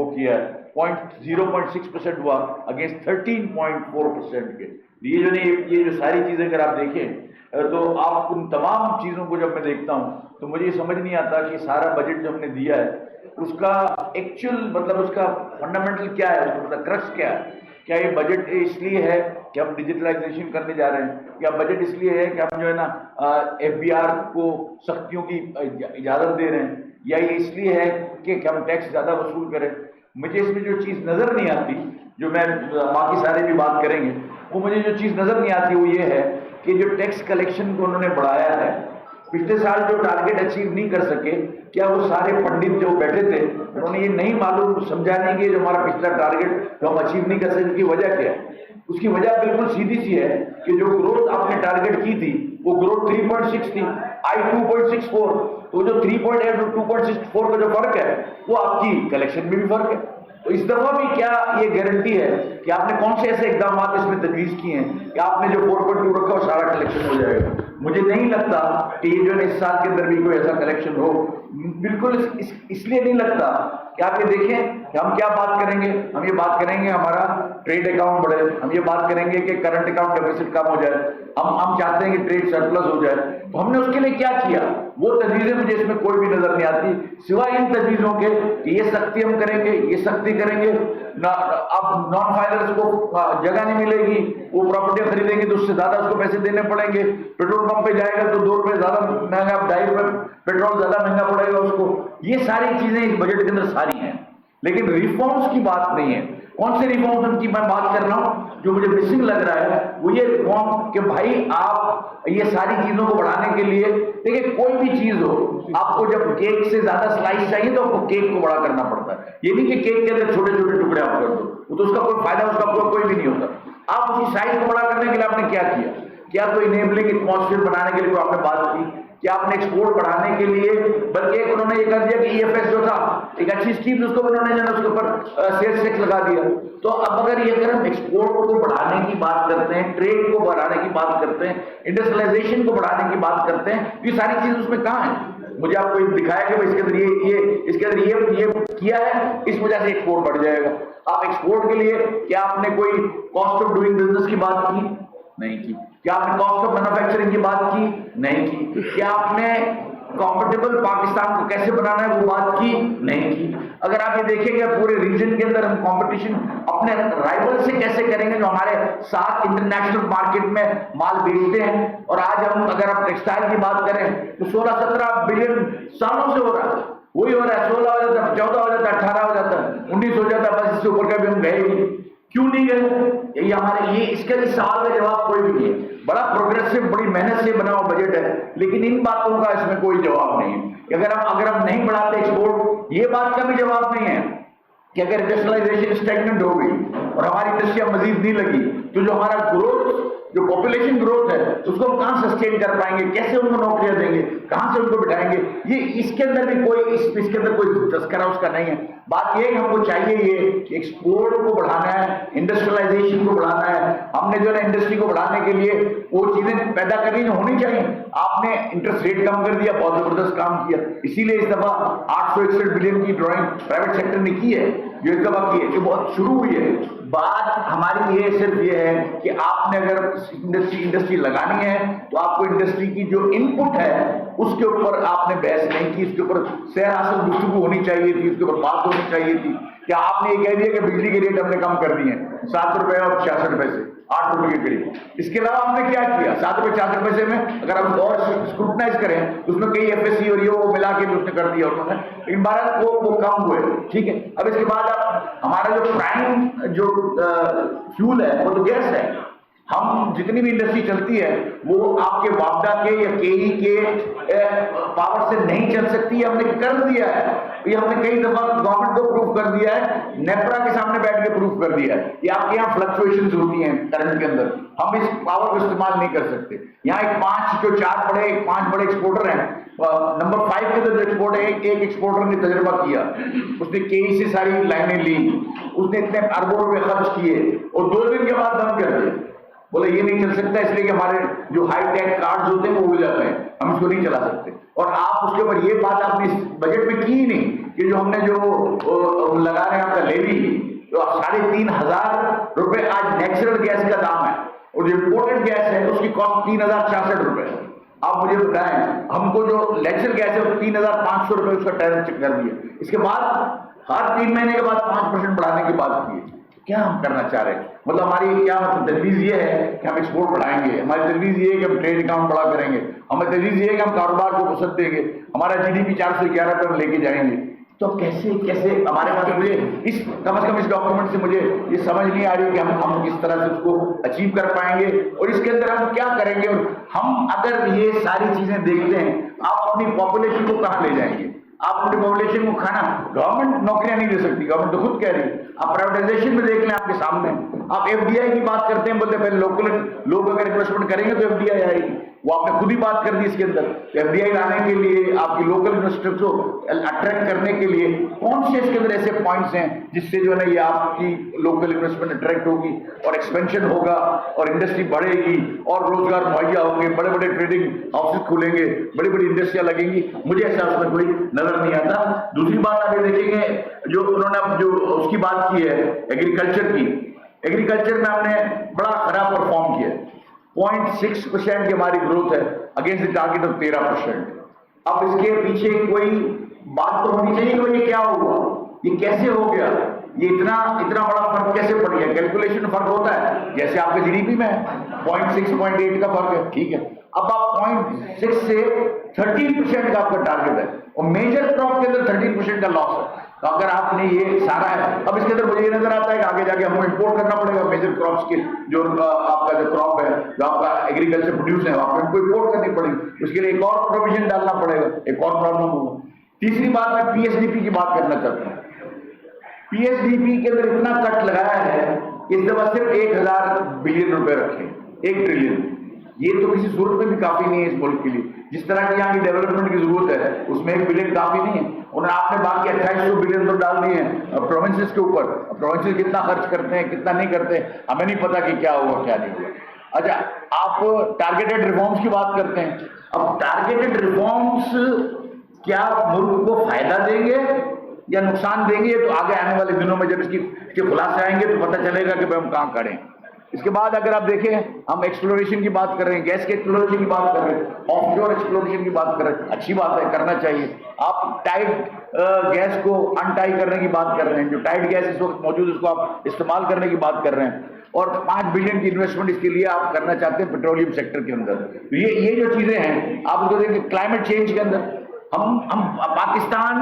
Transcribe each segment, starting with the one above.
वो किया है, 0.6% हुआ अगेंस्ट 13.4% के। ये जो सारी चीजें अगर आप देखें तो आप उन तमाम चीजों को जब मैं देखता हूं तो मुझे समझ नहीं आता कि सारा बजट जो हमने दिया है उसका एक्चुअल मतलब उसका फंडामेंटल क्या है, उसका मतलब क्रक्स क्या है। क्या ये बजट इसलिए है कि हम डिजिटलाइजेशन करने जा रहे हैं, या बजट इसलिए है कि हम जो है ना FBR को सख्तियों की इजाजत दे रहे हैं, या ये इसलिए है कि हम टैक्स ज्यादा वसूल करें। मुझे इसमें जो चीज नजर नहीं आती, जो मैं बाकी सारे भी बात करेंगे, वो मुझे जो चीज नजर नहीं आती वो ये है कि जो टैक्स कलेक्शन को उन्होंने बढ़ाया है, पिछले साल जो टारगेट अचीव नहीं कर सके, क्या वो सारे पंडित जो बैठे थे उन्होंने ये नहीं मालूम समझा नहीं कि जो हमारा पिछला टारगेट जो हम अचीव नहीं कर सके उसकी वजह क्या है। उसकी वजह बिल्कुल सीधी सी है कि जो ग्रोथ आपने टारगेट की थी वो ग्रोथ 3.6 थी, आई 2.64, तो जो 3.8 और 2.64 का जो फर्क है वो आपकी कलेक्शन में भी फर्क है। तो इस दफा भी क्या ये गारंटी है कि आपने कौन से ऐसे इकदाम इसमें तजवीज किए हैं कि आपने जो 4.2 रखा वो सारा कलेक्शन हो जाएगा। मुझे नहीं लगता कि ये जो इस साल के अंदर भी कोई ऐसा कलेक्शन हो, बिल्कुल इसलिए नहीं लगता कि आप ये देखें कि हम क्या बात करेंगे। हम ये बात करेंगे हमारा ट्रेड अकाउंट बढ़े, हम ये बात करेंगे कि करंट अकाउंट डेफिसिट कम हो जाए, हम चाहते हैं कि ट्रेड सरप्लस हो जाए। तो हमने उसके लिए क्या किया, वो तजवीजें मुझे इसमें कोई भी नजर नहीं आती, सिवाय इन तजवीजों के कि ये सख्ती हम करेंगे, ये सख्ती करेंगे अब नॉन फाइलर्स को जगह नहीं मिलेगी, वो प्रॉपर्टी खरीदेंगे तो उससे ज्यादा उसको पैसे देने पड़ेंगे, पेट्रोल पंप पे जाएगा तो 2 रुपए ज्यादा महंगा, 2.5 रुपए पेट्रोल ज्यादा महंगा पड़ेगा उसको। ये सारी चीजें इस बजट के अंदर सारी हैं, लेकिन रिफॉर्म्स की बात नहीं है। कौन से रिफॉर्म्स उनकी मैं बात कर रहा हूं, जो मुझे मिसिंग लग रहा है वो ये रिफॉर्म कि भाई आप ये सारी चीजों को बढ़ाने के लिए, देखिए कोई भी चीज हो, आपको जब केक से ज्यादा स्लाइस चाहिए तो आपको केक को बड़ा करना पड़ता है। ये नहीं कि केक के अंदर छोटे छोटे टुकड़े आप कर दो, तो उसका कोई फायदा उसका कोई भी नहीं होता। आप उसकी साइज को बड़ा करने के लिए आपने क्या किया, क्या तो इनेबलिंग एटमॉस्फेयर बनाने के लिए आपने बात की, क्या आपने एक्सपोर्ट बढ़ाने के लिए, बल्कि एक उन्होंने ये कर दिया कि EFS जो था एक अच्छी स्कीम, उसको उन्होंने जो उसके ऊपर सेल्स टैक्स लगा दिया। तो अब अगर हम एक्सपोर्ट को बढ़ाने की बात करते हैं, ट्रेड को बढ़ाने की बात करते हैं, इंडस्ट्रियलाइजेशन को बढ़ाने की बात करते हैं, ये सारी चीज उसमें कहां है। मुझे आपको दिखाया कि इसके अंदर इसके अंदर ये किया है, इस वजह से एक्सपोर्ट बढ़ जाएगा। आप एक्सपोर्ट के लिए क्या आपने कोई कॉस्ट ऑफ डूइंग बिजनेस की बात की, नहीं की। क्या आपने कॉस्ट ऑफ मैन्युफैक्चरिंग की बात की, नहीं की। क्या आपने कॉम्पिटेबल पाकिस्तान को कैसे बनाना है वो बात की, नहीं की। अगर आप ये देखेंगे पूरे रीजन के अंदर हम कंपटीशन अपने राइवल से कैसे करेंगे जो हमारे साथ इंटरनेशनल मार्केट में माल बेचते हैं, और आज हम अगर हम टेक्सटाइल की बात करें तो 16-17 बिलियन सालों से हो रहा है, वही हो रहा है, 16 हो जाता है, 14 हो जाता है, 18 हो जाता है, 19 हो जाता है, बस इससे ऊपर का भी हम गए ही क्यों नहीं गए। ये हमारे इसके लिए सवाल का जवाब कोई भी नहीं है। बड़ा प्रोग्रेसिव बड़ी मेहनत से बना हुआ बजट है, लेकिन इन बातों का इसमें कोई जवाब नहीं है। अगर हम नहीं बढ़ाते एक्सपोर्ट, ये बात का भी जवाब नहीं है कि अगर इंडस्ट्रियलाइजेशन स्टैग्नेंट हो गई और हमारी इंडस्ट्रियां मजीद नहीं लगी तो जो हमारा ग्रोथ, जो पॉपुलेशन ग्रोथ है उसको हम कहां सस्टेन कर पाएंगे, कैसे उनको नौकरियां देंगे, कहां से उनको बिठाएंगे। ये इसके अंदर भी कोई इसके अंदर कोई तस्करा उसका नहीं है। बात यह है कि हमको चाहिए ये कि एक्सपोर्ट को बढ़ाना है, इंडस्ट्रियलाइजेशन को बढ़ाना है। हमने जो है इंडस्ट्री को बढ़ाने के लिए वो चीजें पैदा करनी जो होनी चाहिए। आपने इंटरेस्ट रेट कम कर दिया, बहुत जबरदस्त काम किया, इसीलिए इस दफा 861 बिलियन की ड्राइंग प्राइवेट सेक्टर ने की है, जो इस दफा की है, जो बहुत शुरू हुई है। बात हमारी ये सिर्फ ये है कि आपने अगर इंडस्ट्री लगानी है तो आपको इंडस्ट्री की जो इनपुट है उसके ऊपर आपने बहस नहीं की, उसके ऊपर सरासर गुफ्तगू होनी चाहिए थी, उसके ऊपर बात होनी चाहिए थी। क्या आपने ये कह दिया कि बिजली के रेट हमने कम कर दिए 7 रुपए और 66 रुपए से 8 रुपए के करीब। इसके अलावा हमने क्या किया, 7 रुपए 66 रुपए से में अगर हम और स्क्रूटनाइज करें तो उसमें कई FSC और ये वो मिला के उसने कर दिया उन्होंने, लेकिन भारत वो कम हुए, ठीक है। अब इसके बाद आप हमारा जो प्राइम जो फ्यूल है वो तो गैस है। हम जितनी भी इंडस्ट्री चलती है वो आपके वापडा के या KE के पावर से नहीं चल सकती, हमने कर दिया है। ये हमने कई दफा गवर्नमेंट को प्रूफ कर दिया है, नेपरा के सामने बैठ के प्रूफ कर दिया है कि आपके यहाँ फ्लक्चुएशंस होती हैं करंट के अंदर, हम इस पावर को इस्तेमाल नहीं कर सकते। यहाँ एक 5 बड़े एक्सपोर्टर हैं, नंबर 5 के जो एक्सपोर्ट है, एक एक्सपोर्टर ने तजर्बा किया, उसने KE से सारी लाइनें ली, उसने इतने अरबों रुपए खर्च किए और 2 दिन के बाद बंद कर दिए। बोले ये नहीं चल सकता, इसलिए कि हमारे जो हाई टेक कार्ड्स होते हैं वो उड़ जाते हैं, हम इसको नहीं चला सकते। और आप उसके ऊपर ये बात आपने इस बजट में की ही नहीं कि जो हमने जो लगा रहे हैं आपका ₹3,500 आज नेचुरल गैस का दाम है, और जो इम्पोर्टेड गैस है उसकी कॉस्ट ₹3,066। आप मुझे बताएं, हमको जो नेचुरल गैस है वो ₹3,500 उसका टैरिफ कर दिया। इसके बाद हर 3 महीने के बाद 5% बढ़ाने की बात की है। क्या हम करना चाह रहे हैं? मतलब हमारी क्या तजवीज़ ये है कि हम एक्सपोर्ट बढ़ाएंगे, हमारी तजवीज़ ये है कि हम ट्रेड अकाउंट बड़ा करेंगे, हमारी तजवीज़ ये है कि हम कारोबार को वसअत देंगे, हमारा GDP 411 पे हम लेके जाएंगे। तो कैसे कैसे हमारे पास, मुझे इस कम से कम इस डॉक्यूमेंट से मुझे ये समझ नहीं आ रही कि हम किस तरह से उसको अचीव कर पाएंगे और इसके अंदर हम क्या करेंगे। और हम अगर ये सारी चीजें देखते हैं, आप अपनी पॉपुलेशन को कहाँ ले जाएंगे? आप अपनी पॉपुलेशन को खाना, गवर्नमेंट नौकरियां नहीं दे सकती, गवर्नमेंट तो खुद कह रही है। आप प्राइवेटाइजेशन में देख लें, आपके सामने आप FDI की बात करते हैं, बोलते हैं पहले लोकल लोग अगर इन्वेस्टमेंट करेंगे तो FDI आएगी। वो आपने खुद ही बात कर दी इसके अंदर। FDI लाने के लिए, आपकी लोकल इन्वेस्टर्स को अट्रैक्ट करने के लिए कौन से इसके अंदर ऐसे पॉइंट्स हैं जिससे जो है ना ये आपकी लोकल इन्वेस्टमेंट अट्रैक्ट होगी और एक्सपेंशन होगा और इंडस्ट्री बढ़ेगी और रोजगार मुहैया होंगे, बड़े बड़े ट्रेडिंग हाउसेस खुलेंगे, बड़ी बड़ी इंडस्ट्रियां लगेंगी। मुझे ऐसा उसमें कोई नजर नहीं आता। दूसरी बात आप ये देखेंगे, जो उन्होंने जो उसकी बात की है एग्रीकल्चर की, एग्रीकल्चर में हमने बड़ा खराब परफॉर्म किया। 0.6% की हमारी ग्रोथ है अगेंस्ट द टारगेट ऑफ 13%। अब इसके पीछे कोई बात तो होनी चाहिए कि ये क्या हुआ, ये कैसे हो गया, ये इतना बड़ा फर्क कैसे पड़ गया। कैलकुलेशन फर्क होता है, जैसे आपके GDP में 0.6 0.8 का फर्क है, ठीक है। अब आप 0.6 से 13% का आपका टारगेट है और मेजर क्रॉप के अंदर 13% का लॉस है। तो अगर आपने ये सारा है, अब इसके अंदर मुझे ये नजर आता है कि आगे जाके हमको इंपोर्ट करना पड़ेगा मेजर क्रॉप्स के, जो आपका जो क्रॉप है, जो आपका एग्रीकल्चर प्रोड्यूस है, आपको इनको इंपोर्ट करनी पड़ेगी। उसके लिए एक और प्रोविजन डालना पड़ेगा, एक और प्रॉब्लम होगा। तीसरी बात, मैं PSDP की बात करना चाहता हूँ। PSDP के अंदर इतना कट लगाया है, इस दफा सिर्फ 1,000 बिलियन रुपए रखे, 1 ट्रिलियन। ये तो किसी सूरत में भी काफी नहीं है इस मुल्क के लिए। जिस तरह की यहाँ की डेवलपमेंट की जरूरत है उसमें 1 बिलियन काफी नहीं है। और आपने बाकी 2800 बिलियन तो डाल दिए हैं प्रोविंसेस के ऊपर। प्रोविंसेस कितना खर्च करते हैं, कितना नहीं करते, हमें नहीं पता कि क्या हुआ क्या नहीं हुआ। अच्छा, आप टारगेटेड रिफॉर्म्स की बात करते हैं। अब टारगेटेड रिफॉर्म्स क्या मुल्क को फायदा देंगे या नुकसान देंगे, ये तो आगे आने वाले दिनों में जब इसके खुलासे आएंगे तो पता चलेगा कि भाई हम कहाँ खड़े हैं। इसके बाद अगर आप देखें, हम एक्सप्लोरेशन की बात कर रहे हैं, गैस के एक्सप्लोरेशन की बात कर रहे हैं, ऑफशोर एक्सप्लोरेशन की बात कर रहे हैं, अच्छी बात है, करना चाहिए। आप टाइट गैस को अनटाई करने की बात कर रहे हैं, जो टाइट गैस इस वक्त मौजूद है उसको आप इस्तेमाल करने की बात कर रहे हैं, और 5 बिलियन की इन्वेस्टमेंट इसके लिए आप करना चाहते हैं पेट्रोलियम सेक्टर के अंदर। तो ये जो चीजें हैं आप उसको देखिए। क्लाइमेट चेंज के अंदर हम Pakistan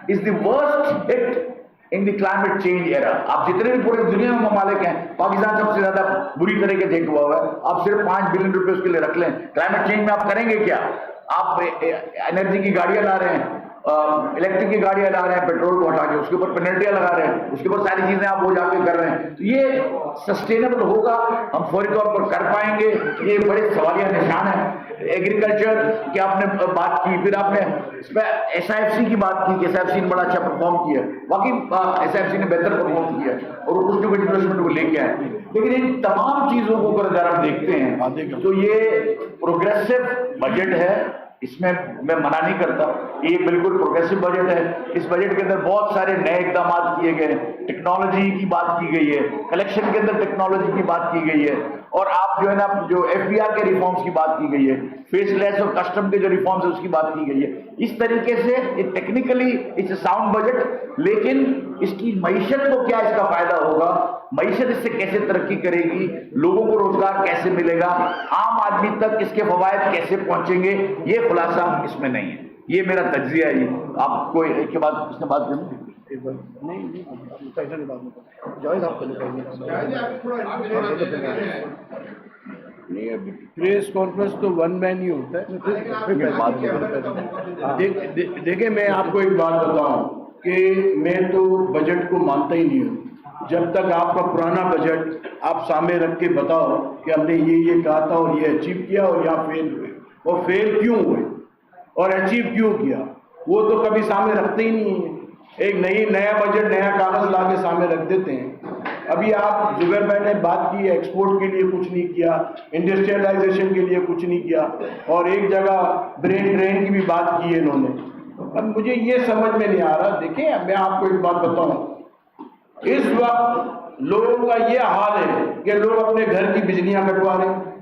is the worst hit in the climate change era. आप जितने भी पूरे दुनिया में ममालिक हैं, पाकिस्तान सबसे ज्यादा बुरी तरीके से हिट हुआ है। आप सिर्फ 5 बिलियन रुपए उसके लिए रख लें। क्लाइमेट चेंज में आप करेंगे क्या? आप एनर्जी की गाड़ियां ला रहे हैं, इलेक्ट्रिक की गाड़ियां ला रहे हैं, पेट्रोल को हटा के उसके ऊपर पेनल्टियां लगा रहे हैं, उसके ऊपर सारी चीजें आप हो जाके कर रहे हैं। तो ये सस्टेनेबल होगा? हम फौरी तौर पर कर पाएंगे? ये बड़े सवालिया निशान है। एग्रीकल्चर की आपने बात की, फिर आपने SIFC की बात की कि SIFC ने बड़ा अच्छा परफॉर्म किया। बाकी SIFC ने बेहतर परफॉर्म किया और वो कुछ न कुछ इन्वेस्टमेंट को लेके आए। लेकिन इन तमाम चीजों को अगर आप देखते हैं तो ये प्रोग्रेसिव बजट है, इसमें मैं मना नहीं करता, ये बिल्कुल प्रोग्रेसिव बजट है। इस बजट के अंदर बहुत सारे नए इकदाम किए गए, टेक्नोलॉजी की बात की गई है, कलेक्शन के अंदर टेक्नोलॉजी की बात की गई है, और आप जो है ना जो FBR के रिफॉर्म्स की बात की गई है, फेसलेस और कस्टम के जो रिफॉर्म्स है उसकी बात की गई है। इस तरीके से ये टेक्निकली इट्स साउंड बजट, लेकिन इसकी मईशत को क्या इसका फायदा होगा, मईशत इससे कैसे तरक्की करेगी, लोगों को रोजगार कैसे मिलेगा, आम आदमी तक इसके फवायद कैसे पहुंचेंगे, ये खुलासा इसमें नहीं है। ये मेरा तज्जिया है। आपको एक के बाद उसने बात करनी प्रेस कॉन्फ्रेंस तो वन मैन ही होता है। देखिए मैं आपको एक बात बताऊं कि मैं तो बजट को मानता ही नहीं हूं जब तक आपका पुराना बजट आप सामने रख के बताओ कि हमने ये कहा था और ये अचीव किया और यहाँ फेल हुए, और फेल क्यों हुए और अचीव क्यों किया, वो तो कभी सामने रखते ही नहीं है। एक नया बजट नया कागज ला के सामने रख देते हैं। अभी आप जुबैर भाई ने बात की एक्सपोर्ट के लिए कुछ नहीं किया, इंडस्ट्रियलाइजेशन के लिए कुछ नहीं किया, और एक जगह ब्रेन ड्रेन की भी बात की है इन्होंने। अब मुझे ये समझ में नहीं आ रहा। देखिए मैं आपको एक बात बताऊं, इस वक्त लोगों का ये हाल है कि लोग अपने घर की बिजलियां कटवा रहे हैं।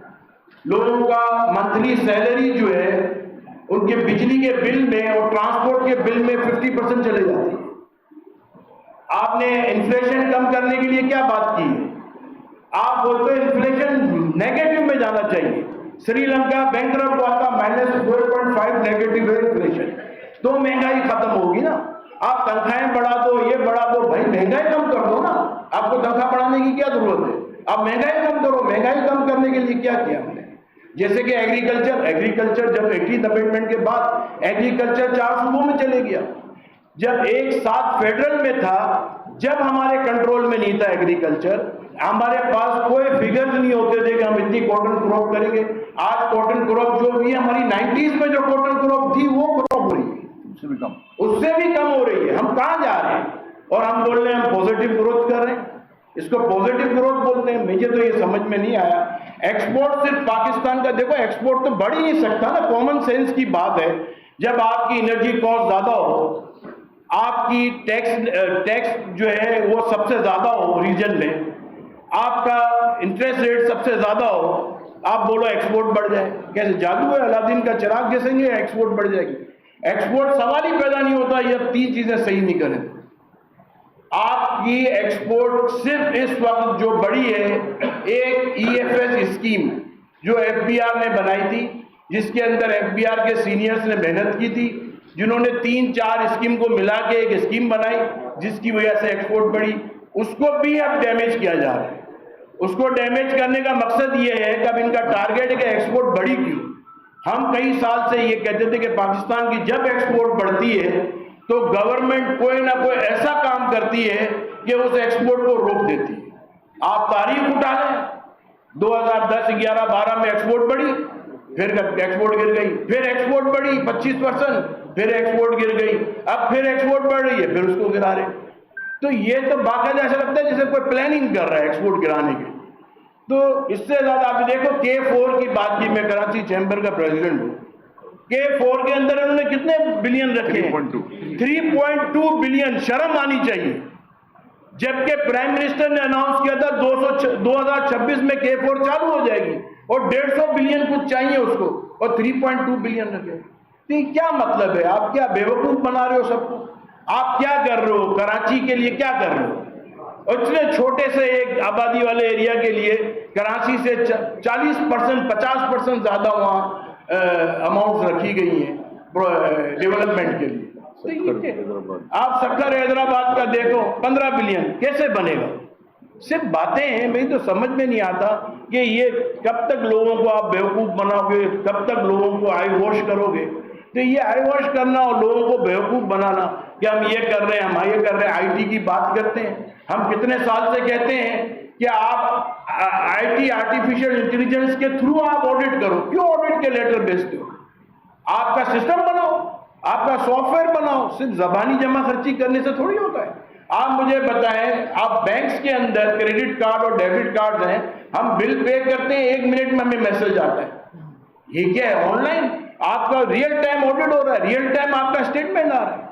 लोगों का मंथली सैलरी जो है उनके बिजली के बिल में और ट्रांसपोर्ट के बिल में 50% चले जाती है। आपने इन्फ्लेशन कम करने के लिए क्या बात की है? आप बोलते हैं इन्फ्लेशन नेगेटिव में जाना चाहिए। श्रीलंका बैंकरप्ट हुआ था, -4.5 नेगेटिव है इन्फ्लेशन, तो महंगाई खत्म होगी ना। आप तनख्वाहें बढ़ा दो, ये बढ़ा दो, भाई महंगाई कम कर दो ना। आपको तनख्वाह बढ़ाने की क्या जरूरत है? आप महंगाई कम करो। महंगाई कम करने के लिए क्या किया हमने? जैसे कि एग्रीकल्चर जब 18th अमेंडमेंट के बाद एग्रीकल्चर 4 सूबों में चले गया। जब एक साथ फेडरल में था, जब हमारे कंट्रोल में नहीं था एग्रीकल्चर, हमारे पास कोई फिगर्स नहीं होते थे कि हम इतनी कॉटन क्रॉप करेंगे। आज कॉटन क्रॉप जो भी हमारी 90s में जो कॉटन क्रॉप थी वो क्रॉप हो रही है, उससे भी कम हो रही है। हम कहां जा रहे हैं? और हम बोल रहे हैं हम पॉजिटिव ग्रोथ कर रहे हैं। इसको पॉजिटिव ग्रोथ बोलते हैं। मुझे तो ये समझ में नहीं आया। एक्सपोर्ट सिर्फ पाकिस्तान का, देखो एक्सपोर्ट तो बढ़ ही नहीं सकता ना, कॉमन सेंस की बात है। जब आपकी एनर्जी कॉस्ट ज्यादा हो, आपकी टैक्स जो है वो सबसे ज्यादा हो रीजन में, आपका इंटरेस्ट रेट सबसे ज्यादा हो, आप बोलो एक्सपोर्ट बढ़ जाए। कैसे जादू है? अलादीन का चिराग घिसेंगे, एक्सपोर्ट बढ़ जाएगी? एक्सपोर्ट सवाल ही पैदा नहीं होता ये 3 चीजें सही नहीं करें। आपकी एक्सपोर्ट सिर्फ इस वक्त जो बढ़ी है, एक EFS स्कीम जो FBR ने बनाई थी, जिसके अंदर FBR के सीनियर्स ने मेहनत की थी, जिन्होंने 3-4 स्कीम को मिला के एक स्कीम बनाई, जिसकी वजह से एक्सपोर्ट बढ़ी, उसको भी अब डैमेज किया जा रहा है। उसको डैमेज करने का मकसद ये है कि अब इनका टारगेट है कि एक्सपोर्ट बढ़ी क्यों। हम कई साल से ये कहते थे कि पाकिस्तान की जब एक्सपोर्ट बढ़ती है तो गवर्नमेंट कोई ना कोई ऐसा काम करती है कि उस एक्सपोर्ट को रोक देती है। आप तारीख उठा लें, 2010, 11, 12 में एक्सपोर्ट बढ़ी, फिर एक्सपोर्ट गिर गई, फिर एक्सपोर्ट बढ़ी 25%, फिर एक्सपोर्ट गिर गई, अब फिर एक्सपोर्ट बढ़ रही है, फिर उसको गिरा रहे। तो ये तो बाकायदा ऐसा लगता है जैसे कोई प्लानिंग कर रहा है एक्सपोर्ट गिराने की। तो इससे ज्यादा आप देखो K4 की बात की, मैं कराची चैंबर का प्रेसिडेंट हूं। K4 के अंदर उन्होंने कितने बिलियन रखे? 3.2 बिलियन। शर्म आनी चाहिए। जबकि प्राइम मिनिस्टर ने अनाउंस किया था 2026 में K4 चालू हो जाएगी और 150 बिलियन कुछ चाहिए उसको, और 3.2 बिलियन रखे। तो क्या मतलब है? आप क्या बेवकूफ बना रहे हो सबको? आप क्या कर रहे हो? कराची के लिए क्या कर रहे हो? और इतने छोटे से एक आबादी वाले एरिया के लिए कराची से 40%, 50% ज्यादा वहां अमाउंट रखी गई है डेवलपमेंट के लिए। तो आप सक्कर हैदराबाद का देखो, 15 बिलियन कैसे बनेगा? सिर्फ बातें हैं। मुझे तो समझ में नहीं आता कि ये कब तक लोगों को आप बेवकूफ बनाओगे, कब तक लोगों को आई वॉश करोगे। तो ये आई वॉश करना और लोगों को बेवकूफ बनाना कि हम ये कर रहे हैं, हम ये कर रहे हैं, IT की बात करते हैं। हम कितने साल से कहते हैं कि आप IT, आर्टिफिशियल इंटेलिजेंस के थ्रू आप ऑडिट करो। क्यों ऑडिट के लेटर भेजते हो? आपका सिस्टम बनाओ, आपका सॉफ्टवेयर बनाओ। सिर्फ जबानी जमा खर्ची करने से थोड़ी होता है। आप मुझे बताएं, आप बैंक्स के अंदर क्रेडिट कार्ड और डेबिट कार्ड हैं, हम बिल पे करते हैं, 1 मिनट में हमें मैसेज आता है। ये क्या है? ऑनलाइन आपका रियल टाइम ऑडिट हो रहा है, रियल टाइम आपका स्टेटमेंट आ रहा है।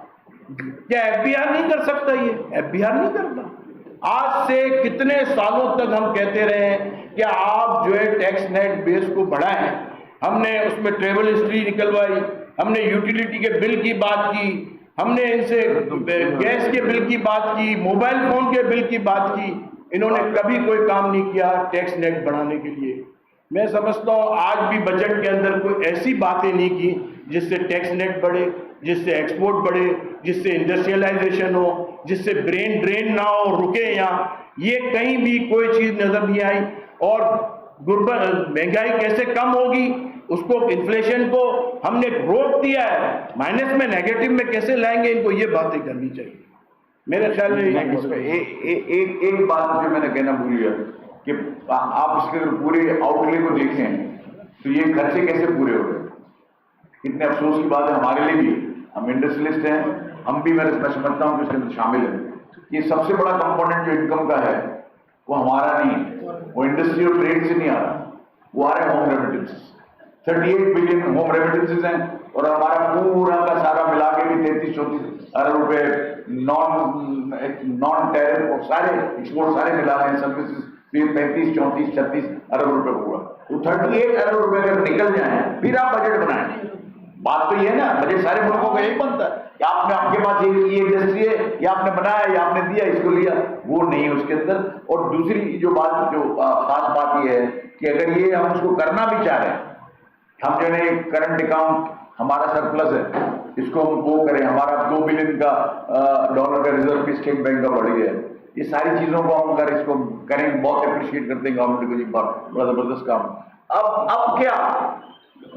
क्या FBR नहीं कर सकता? ये FBR नहीं करता। आज से कितने सालों तक हम कहते रहे हैं कि आप जो है टैक्स नेट बेस को बढ़ाएं। हमने उसमें ट्रेवल हिस्ट्री निकलवाई, हमने यूटिलिटी के बिल की बात की, हमने इनसे गैस के बिल की बात की, मोबाइल फोन के बिल की बात की। इन्होंने कभी कोई काम नहीं किया टैक्स नेट बढ़ाने के लिए। मैं समझता हूं आज भी बजट के अंदर कोई ऐसी बातें नहीं की जिससे टैक्स नेट बढ़े, जिससे एक्सपोर्ट बढ़े, जिससे इंडस्ट्रियलाइजेशन हो, जिससे ब्रेन ड्रेन ना हो, रुके यहाँ। ये कहीं भी कोई चीज नजर नहीं आई। और महंगाई कैसे कम होगी, उसको इन्फ्लेशन को हमने रोक दिया है, माइनस में नेगेटिव में कैसे लाएंगे, इनको ये बातें करनी चाहिए मेरे ख्याल में। एक बात जो मैंने कहना भूल गया कि आप इसके पूरे आउटले को देखें तो ये खर्चे कैसे पूरे हो रहे हैं। कितने अफसोस की बात है हमारे लिए भी, हम इंडस्ट्रियलिस्ट हैं, हम भी मैं समझता हूं कि उसके अंदर शामिल है। ये सबसे बड़ा कंपोनेंट जो इनकम का है वो हमारा नहीं है, वो इंडस्ट्री और ट्रेड से नहीं आ रहा, वो आ रहा है home remittances. 38 billion home remittances हैं और हमारा पूरा का सारा मिला के भी 33-34 अरब रुपए नॉन टैरिफ और सारे एक्सपोर्ट सारे मिला रहे हैं, सर्विसेज 35, 34, 36 अरब रुपए का हुआ। तो 38 अरब रुपए अगर निकल जाए फिर आप बजट बनाएं। बात तो ये है ना, बजट सारे मुल्कों का एक बनता है कि आपके पास ये इंडस्ट्री है, ये आपने बनाया, ये आपने दिया, इसको लिया, वो नहीं है उसके अंदर। और दूसरी जो बात, जो खास बात ये है कि अगर ये हम उसको करना भी चाह रहे हैं, हम जो है करंट अकाउंट हमारा सरप्लस है, इसको हम वो करें, हमारा $2 बिलियन का डॉलर का रिजर्व भी स्टेट बैंक का बढ़ गया है। ये सारी चीजों को हम अगर इसको करेंगे, बहुत अप्रिशिएट करते हैं गवर्नमेंट को, जी बड़ा जबरदस्त काम। अब क्या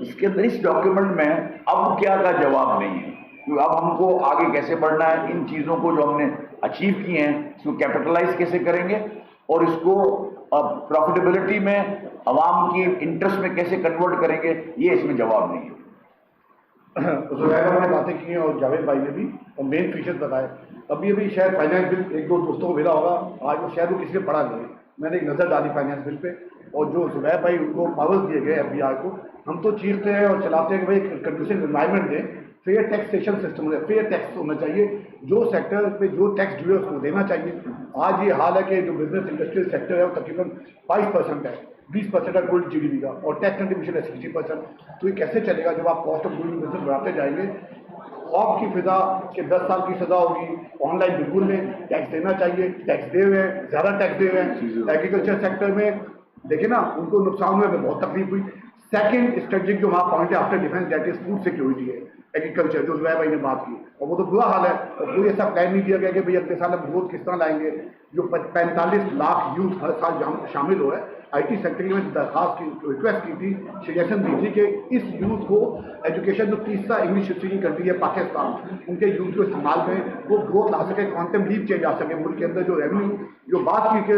इसके अंदर, इस डॉक्यूमेंट में अब क्या का जवाब नहीं है, तो अब हमको आगे कैसे बढ़ना है, इन चीजों को जो हमने अचीव किए हैं इसको कैपिटलाइज कैसे करेंगे और इसको प्रॉफिटेबिलिटी में, अवाम की इंटरेस्ट में कैसे कन्वर्ट करेंगे, ये इसमें जवाब नहीं है। जुबैर भाई ने बातें की हैं और जावेद भाई ने भी, और मेन फीचर्स बताए। अभी अभी शायद फाइनेंस बिल एक दो दोस्तों को मिला होगा, आज वो शायद वो किसी ने पढ़ा नहीं, मैंने एक नज़र डाली फाइनेंस बिल पे, और जो जुबैर भाई उनको पावर्स दिए गए FBI को, हम तो चीखते हैं और चलाते हैं कि भाई कंडीशन एनवायरमेंट दें, फेयर टैक्सेशन सिस्टम है, फेयर टैक्स होना चाहिए, जो सेक्टर पे जो टैक्स ड्यू है उसको देना चाहिए। आज ये हाल है कि जो बिजनेस इंडस्ट्रियल सेक्टर है वो तकरीबन 5% है, 20% है कुल GDP का, और टैक्स कंट्रीब्यूशन है 60%। तो ये कैसे चलेगा जब आप कॉस्ट ऑफ डूइंग बिजनेस बढ़ाते जाएंगे? खौफ की फिजा कि 10 साल की सजा होगी, ऑनलाइन बिल्कुल नहीं, टैक्स देना चाहिए, टैक्स दे हुए हैं, ज़्यादा टैक्स दे हुए हैं। एग्रीकल्चर सेक्टर में देखिए ना, उनको नुकसान हुए, बहुत तकलीफ हुई। सेकेंड स्ट्रेटेजिक जो वहाँ पॉइंट है after defence, that is food security है, एग्रीकल्चर, जो जुबैर भाई ने बात की, और वो तो बुरा हाल है। और कोई ऐसा प्लान नहीं दिया गया कि भाई अगले साल हम ग्रोथ किस तरह लाएंगे। जो 45 लाख यूथ हर साल शामिल हो है, IT सेक्टर की मैंने दरखास्त की, रिक्वेस्ट की थी, सजेशन दी थी कि इस यूथ को एजुकेशन, जो तीसरा इंग्लिश स्पीकिंग कंट्री है पाकिस्तान, उनके यूथ को इस्तेमाल में वो ग्रोथ ला सके, क्वांटम लीप चेंज आ सके मुल्क के अंदर। जो रेवेन्यू जो बात की कि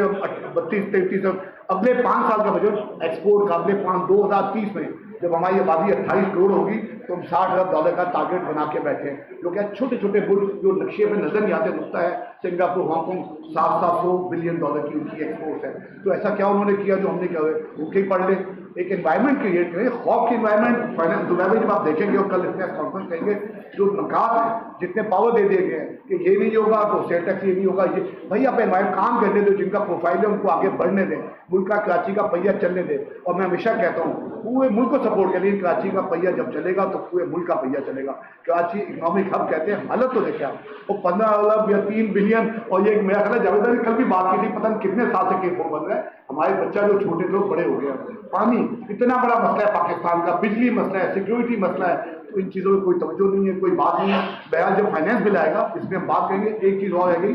32-33 अगले 5 साल का बजट एक्सपोर्ट का, अगले 2030 में जब हमारी आबादी 28 करोड़ होगी तो हम $60 अरब का टारगेट बना के बैठे हैं। जो क्या छोटे छोटे मुल्क जो नक्शे में नजर नहीं आते, नुकता है सिंगापुर, हांगकॉन्ग, $700 बिलियन की उनकी एक्सपोर्ट है। तो ऐसा क्या उन्होंने किया जो हमने किया? उनके ही पढ़ ले, एक एनवायरमेंट क्रिएट करें, खौफ की एनवायरमेंट। फाइनेंस दुबई में जब आप देखेंगे और कल प्रेस कॉन्फ्रेंस करेंगे, जो नकात है, जितने पावर दे दिए गए हैं कि ये नहीं होगा तो सेल टैक्स ये नहीं होगा, ये भाई आप एनवायरमेंट काम करने दो, जिनका प्रोफाइल है उनको आगे बढ़ने दें, मुल्क का कराची का पहिया चलने दें। और मैं हमेशा कहता हूँ पूरे मुल्क को सपोर्ट करिए, कराची का पहिया जब चलेगा तो पूरे मुल्क का पहिया चलेगा। कराची इकोनॉमिक हब कहते हैं, हालत तो देखें आप, वो 15 अरब या 3 बिलियन, और ये मेरा ख्याल है जावेद ने कल भी बात की थी, पता नहीं कितने साल से K4 बन रहा है, हमारे बच्चा जो छोटे थे बड़े हो गए। पानी इतना बड़ा मसला है पाकिस्तान का, बिजली मसला है, सिक्योरिटी मसला है, तो इन चीज़ों में कोई तवज्जो नहीं है, कोई बात नहीं है। बहरहाल जब फाइनेंस बिल आएगा इसमें हम बात करेंगे। एक चीज़ और है गई,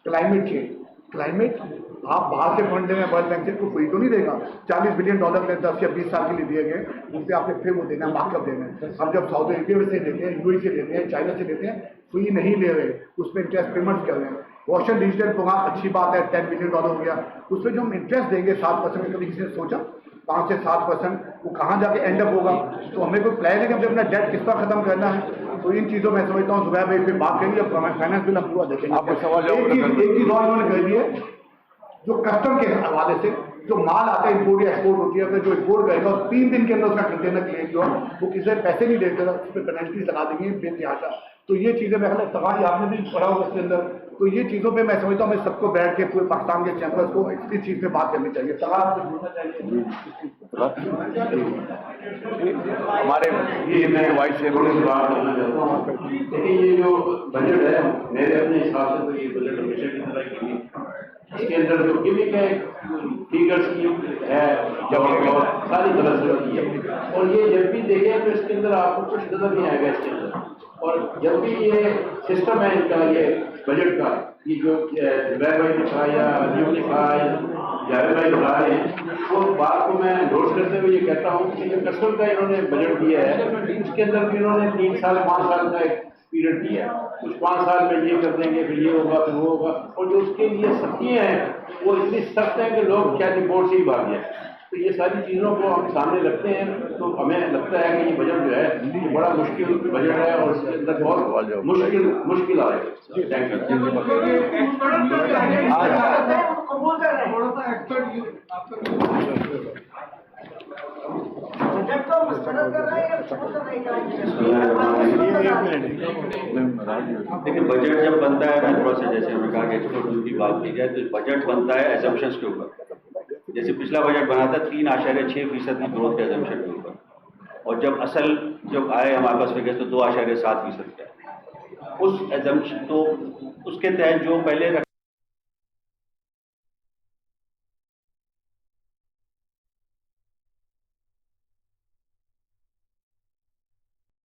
क्लाइमेट चेंज। क्लाइमेट आप बाहर से फंड लेना, वर्ल्ड बैंक से कोई फ्री तो नहीं देगा। $40 बिलियन में 10 या 20 साल के लिए दिए गए, उनसे आपने फिर वो देना, मार्कअप देना है। हम जब सऊदी अरेबिया से लेते हैं, UAE से लेते हैं, चाइना से लेते हैं, फ्री नहीं ले रहे, उसमें इंटरेस्ट पेमेंट्स कर रहे हैं। वॉशन डिजिटल प्रोग्राम अच्छी बात है, $10 बिलियन हो गया, उसमें जो हम इंटरेस्ट देंगे 7%, कभी किसी ने सोचा 5 से 7%, वो कहाँ जाके एंड अप होगा? तो हमें कोई प्लान है कि हमें अपना डेट किस तरह खत्म करना है। तो इन चीज़ों में समझता हूँ जुबैर भाई फिर बात करेंगे, अब फाइनेंस बिल हम पूरा देखेंगे। आपको सवाल एक चीज़ और उन्होंने कह दी है, जो कस्टम के हवाले से जो माल आता है, इंपोर्ट या एक्सपोर्ट होती है, अगर जो इंपोर्ट करेगा और 3 दिन के अंदर उसका कंटेनर क्लियर किया, वो किसी से पैसे नहीं देते, उस पर पेनल्टीज लगा देंगे बेतहाशा। तो ये चीज़ें मैं कहता तबाही आपने भी पढ़ा होगा इसके अंदर। तो ये चीज़ों पे मैं समझता हूँ हमें सबको बैठ के पूरे पाकिस्तान के चैम्बर्स को इस चीज़ पे बात करनी चाहिए। हमारे ये वाइस चेयरमैन से बात करना चाहता हूँ। देखिए ये जो बजट है, मेरे अपने हिसाब से तो ये बजट हमेशा की तरह की, इसके अंदर जो गिमिक है फिगर्स की है और सारी गलत की है, और ये जब भी देखें तो इसके अंदर आपको कुछ नजर नहीं आएगा इसके अंदर। और जब भी ये सिस्टम है इनका, ये बजट का, ये जो जुबैर भाई ने कहा या न्यू ने कहा या जावेद भाई बता रहे हैं, वो बात को मैं एंडोर्स करते हुए ये कहता हूँ कि जो कस्टम का इन्होंने बजट दिया है, उसके अंदर भी इन्होंने 3 साल 5 साल का एक पीरियड दिया है। कुछ 5 साल में ये कर देंगे, फिर ये होगा, फिर वो होगा, और जो उसके लिए सख्तियाँ हैं वो इतनी सख्त हैं कि लोग शायद रिपोर्ट से ही भाग जाए। तो ये सारी चीज़ों को हम सामने रखते हैं, तो हमें लगता है कि ये बजट जो है ये बड़ा मुश्किल बजट है और इसके अंदर बहुत मुश्किल आ रही है। Thank you. देखिए, बजट जब बनता है ना, थोड़ा सा जैसे हमने कहा कि एक्सपोर्ट ड्यूटी की बात की जाए, तो बजट बनता है एजम्पशंस के ऊपर। जैसे पिछला बजट बना था 3.6% की ग्रोथ के एजम्पशन के ऊपर, और जब आए हमारे पास फिगर तो 2.7% का। उस एजम्पशन तो उसके तहत जो पहले